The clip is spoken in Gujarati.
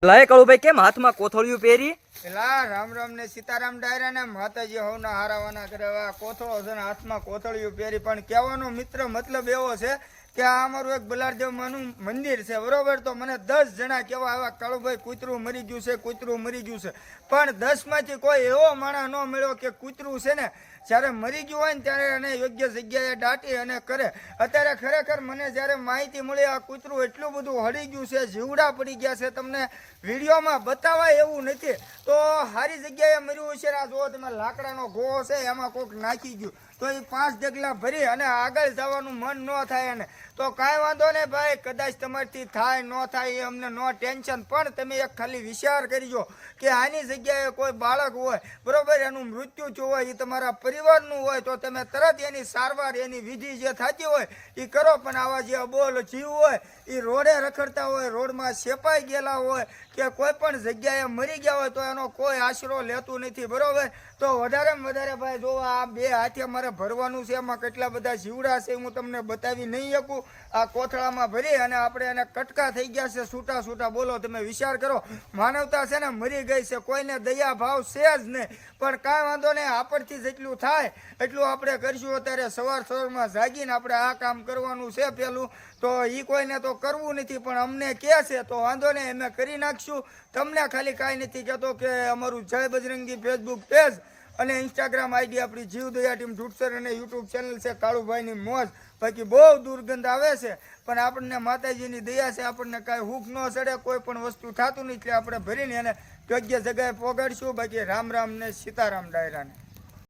લાય કળુભાઈ કેમ હાથમાં કોથળિયું પહેરી? પેલા રામ રામ ને સીતારામ ડાયરા ને માતાજી હોવના હારાવાના કરે કોથળો છે ને હાથમાં કોથળિયું પહેરી. પણ કહેવાનો મિત્ર મતલબ એવો છે કે આ અમારું એક બલારદેવમાંનું મંદિર છે બરોબર. તો મને 10 જણા કેવા આવ્યા કાળુભાઈ કૂતરું મરી ગયું છે, કૂતરું મરી ગયું છે. પણ 10 માંથી કોઈ એવો માણસ ન મળ્યો કે કૂતરું છે ને જ્યારે મરી ગયું હોય ને ત્યારે એને યોગ્ય જગ્યાએ દાટી અને કરે. અત્યારે ખરેખર મને જ્યારે માહિતી મળી આ કૂતરું એટલું બધું હળી ગયું છે, જીવડા પડી ગયા છે, તમને વિડીયોમાં બતાવાય એવું નથી. તો સારી જગ્યાએ મર્યું છે. આ જુઓ તમે લાકડાનો ગોળો છે એમાં કોઈક નાખી ગયું તો એ 5 ડગલા ભરી અને આગળ જવાનું મન ન થાય એને. તો કાંઈ વાંધો નહીં ભાઈ, કદાચ તમારથી થાય ન થાય એ અમને નો ટેન્શન. પણ તમે એક ખાલી વિચાર કરજો કે આની જગ્યાએ કોઈ બાળક હોય બરોબર, એનું મૃત્યુ થયું હોય, એ તમારા પરિવારનું હોય તો તમે તરત એની સારવાર એની વિધિ જે થતી હોય એ કરો. પણ આવા જે અબોલ જીવ હોય એ રોડે રખડતા હોય, રોડમાં છેપાઈ ગયેલા હોય કે કોઈ પણ જગ્યાએ મરી ગયા હોય તો એનો કોઈ આશરો લેતું નથી બરોબર. તો વધારેમાં વધારે ભાઈ જો આ 2 હાથે મારે ભરવાનું છે, એમાં કેટલા બધા જીવડા છે હું તમને બતાવી નહીં શકું. આ કોથળામાં ભરી અને આપણે એને કટકા થઈ ગયા છે છૂટા છૂટા. બોલો તમે વિચાર કરો, માનવતા છે ને મરી ગઈ છે, કોઈને દયા ભાવ છે જ નહીં. પણ કાંઈ વાંધો નહીં, આપણથી જેટલું થાય એટલું આપણે કરીશું. અત્યારે સવારમાં જાગીને આપણે આ કામ કરવાનું છે પેલું. તો એ કોઈને તો કરવું નથી પણ અમને કહે છે તો વાંધો નહીં, અમે કરી નાખશું. તમને ખાલી કાંઈ નથી કહેતો કે અમારું જય બજરંગી ફેસબુક પેજ અને ઇન્સ્ટાગ્રામ આઈડી આપણી જીવદયા ટીમ ઢૂંઢસર અને યુટ્યુબ ચેનલ છે કાળુભાઈની મોજ. બાકી બહુ દુર્ગંધ આવે છે પણ આપણને માતાજીની દયા છે, આપણને કાંઈ હૂક ન ચડે, કોઈ પણ વસ્તુ થતું નથી. એટલે આપણે ભરીને એને યોગ્ય જગ્યાએ પોગાડશું. બાકી રામ રામ ને સીતારામ ડાયરાને.